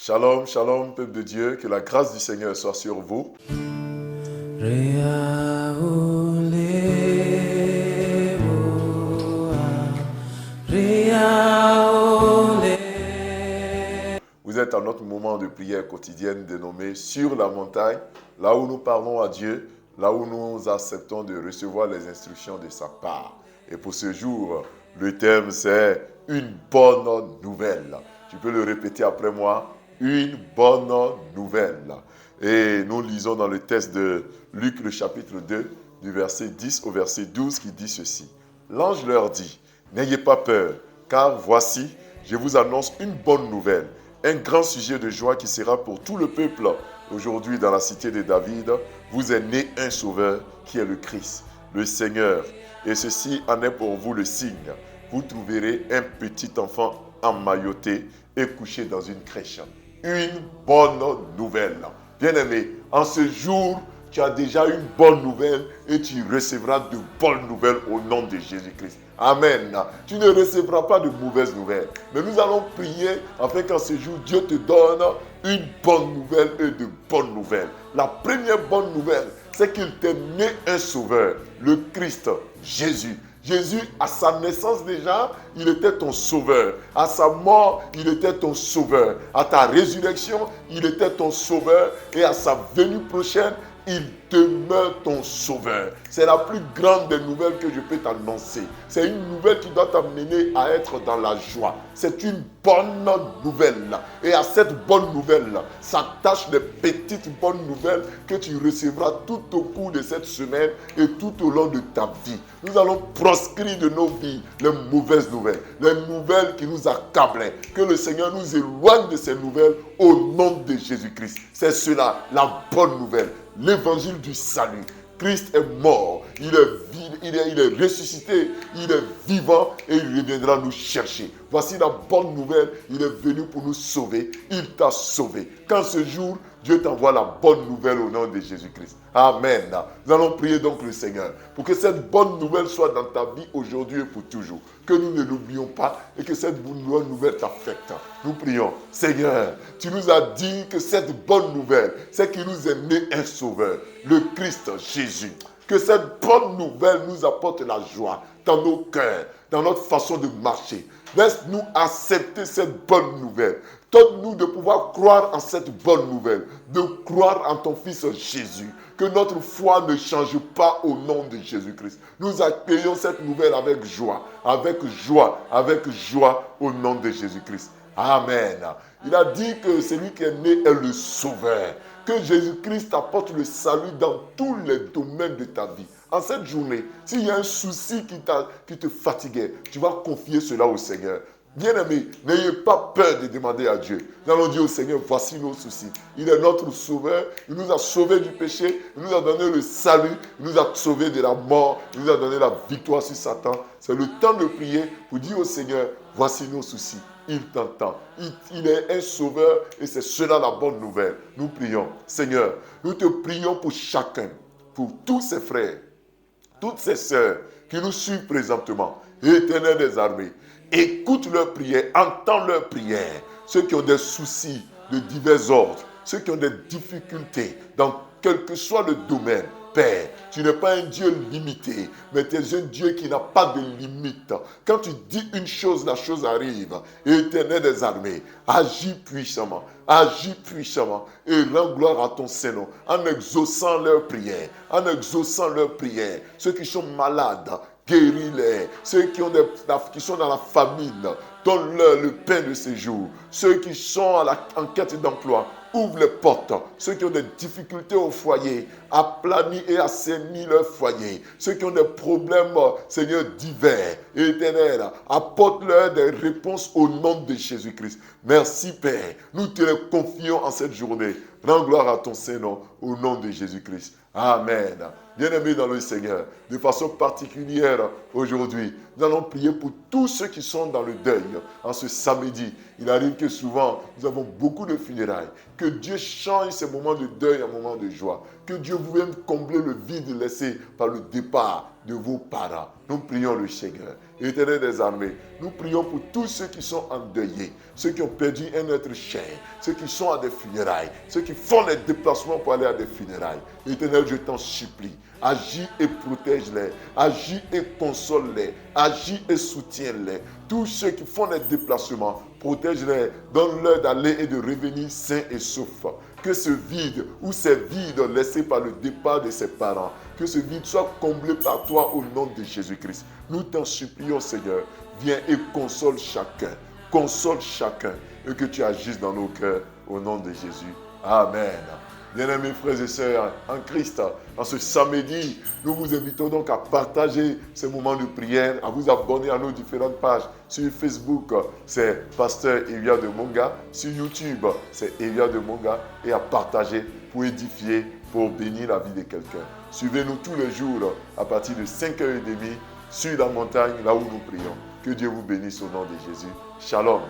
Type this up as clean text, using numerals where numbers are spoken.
Shalom, shalom, peuple de Dieu, que la grâce du Seigneur soit sur vous. Vous êtes à notre moment de prière quotidienne dénommé Sur la montagne, là où nous parlons à Dieu, là où nous acceptons de recevoir les instructions de sa part. Et pour ce jour, le thème c'est une bonne nouvelle. Tu peux le répéter après moi, une bonne nouvelle. Et nous lisons dans le texte de Luc le chapitre 2, du verset 10 au verset 12 qui dit ceci. L'ange leur dit, n'ayez pas peur, car voici, je vous annonce une bonne nouvelle. Un grand sujet de joie qui sera pour tout le peuple. Aujourd'hui, dans la cité de David, vous est né un sauveur qui est le Christ, le Seigneur. Et ceci en est pour vous le signe. Vous trouverez un petit enfant emmailloté et couché dans une crèche. Une bonne nouvelle. Bien-aimé, en ce jour, tu as déjà une bonne nouvelle et tu recevras de bonnes nouvelles au nom de Jésus-Christ. Amen. Tu ne recevras pas de mauvaises nouvelles. Mais nous allons prier afin qu'en ce jour, Dieu te donne une bonne nouvelle et de bonnes nouvelles. La première bonne nouvelle, c'est qu'il t'est né un sauveur, le Christ, Jésus. Jésus, à sa naissance déjà, il était ton sauveur. À sa mort, il était ton sauveur. À ta résurrection, il était ton sauveur. Et à sa venue prochaine, il demeure ton sauveur. C'est la plus grande des nouvelles que je peux t'annoncer. C'est une nouvelle qui doit t'amener à être dans la joie. C'est une bonne nouvelle. Et à cette bonne nouvelle s'attachent des petites bonnes nouvelles que tu recevras tout au cours de cette semaine et tout au long de ta vie. Nous allons proscrire de nos vies les mauvaises nouvelles, les nouvelles qui nous accablaient. Que le Seigneur nous éloigne de ces nouvelles au nom de Jésus-Christ. C'est cela, la bonne nouvelle. L'évangile du salut. Christ est mort, il est ressuscité, il est vivant et il reviendra nous chercher. Voici la bonne nouvelle, il est venu pour nous sauver, il t'a sauvé. Quand ce jour, Dieu t'envoie la bonne nouvelle au nom de Jésus-Christ. Amen. Nous allons prier donc le Seigneur pour que cette bonne nouvelle soit dans ta vie aujourd'hui et pour toujours. Que nous ne l'oublions pas et que cette bonne nouvelle t'affecte. Nous prions. Seigneur, tu nous as dit que cette bonne nouvelle, c'est qu'il nous est né un sauveur, le Christ Jésus. Que cette bonne nouvelle nous apporte la joie dans nos cœurs, dans notre façon de marcher. Laisse-nous accepter cette bonne nouvelle. Donne-nous de pouvoir croire en cette bonne nouvelle, de croire en ton Fils Jésus. Que notre foi ne change pas au nom de Jésus-Christ. Nous accueillons cette nouvelle avec joie, au nom de Jésus-Christ. Amen. Il a dit que celui qui est né est le sauveur. Que Jésus-Christ apporte le salut dans tous les domaines de ta vie. En cette journée, s'il y a un souci qui te fatiguait, tu vas confier cela au Seigneur. Bien-aimés, n'ayez pas peur de demander à Dieu. Nous allons dire au Seigneur, voici nos soucis. Il est notre sauveur, il nous a sauvés du péché, il nous a donné le salut, il nous a sauvés de la mort, il nous a donné la victoire sur Satan. C'est le temps de prier pour dire au Seigneur, voici nos soucis. Il t'entend. Il est un sauveur et c'est cela la bonne nouvelle. Nous prions. Seigneur, nous te prions pour chacun, pour tous ses frères, toutes ces sœurs qui nous suivent présentement. Éternel des armées, écoute leurs prières, entends leurs prières. Ceux qui ont des soucis de divers ordres, ceux qui ont des difficultés dans quel que soit le domaine. Père, tu n'es pas un Dieu limité, mais tu es un Dieu qui n'a pas de limite. Quand tu dis une chose, la chose arrive. Éternel des armées, agis puissamment et rends gloire à ton Saint-Nom en exaucant leurs prières, Ceux qui sont malades, guéris-les. Ceux qui sont dans la famine, donne-leur le pain de ce jour. Ceux qui sont en quête d'emploi, ouvre les portes. Ceux qui ont des difficultés au foyer, aplanis et assainis leur foyer. Ceux qui ont des problèmes, Seigneur, divers, éternel, apporte-leur des réponses au nom de Jésus-Christ. Merci Père, nous te les confions en cette journée. Rends gloire à ton Saint-Nom au nom de Jésus-Christ. Amen. Bien-aimés dans le Seigneur, de façon particulière aujourd'hui, nous allons prier pour tous ceux qui sont dans le deuil. En ce samedi, il arrive que souvent, nous avons beaucoup de funérailles. Que Dieu change ces moments de deuil en moments de joie. Que Dieu vous même combler le vide laissé par le départ de vos parents. Nous prions le Seigneur. Éternel des armées, nous prions pour tous ceux qui sont endeuillés, ceux qui ont perdu un être cher, ceux qui sont à des funérailles, ceux qui font les déplacements pour aller à des funérailles. Éternel, je t'en supplie, agis et protège-les, agis et console-les, agis et soutiens-les. Tous ceux qui font les déplacements, protège-les, donne-leur d'aller et de revenir sains et saufs. Que ce vide ou ces vides laissés par le départ de ses parents, que ce vide soit comblé par toi au nom de Jésus-Christ. Nous t'en supplions, Seigneur, viens et console chacun, et que tu agisses dans nos cœurs au nom de Jésus. Amen. Bien-aimés frères et sœurs en Christ, en ce samedi, nous vous invitons donc à partager ces moments de prière, à vous abonner à nos différentes pages. Sur Facebook, c'est Pasteur Elia de Monga. Sur YouTube, c'est Elia de Monga. Et à partager pour édifier, pour bénir la vie de quelqu'un. Suivez-nous tous les jours à partir de 5h30 sur la montagne, là où nous prions. Que Dieu vous bénisse au nom de Jésus. Shalom.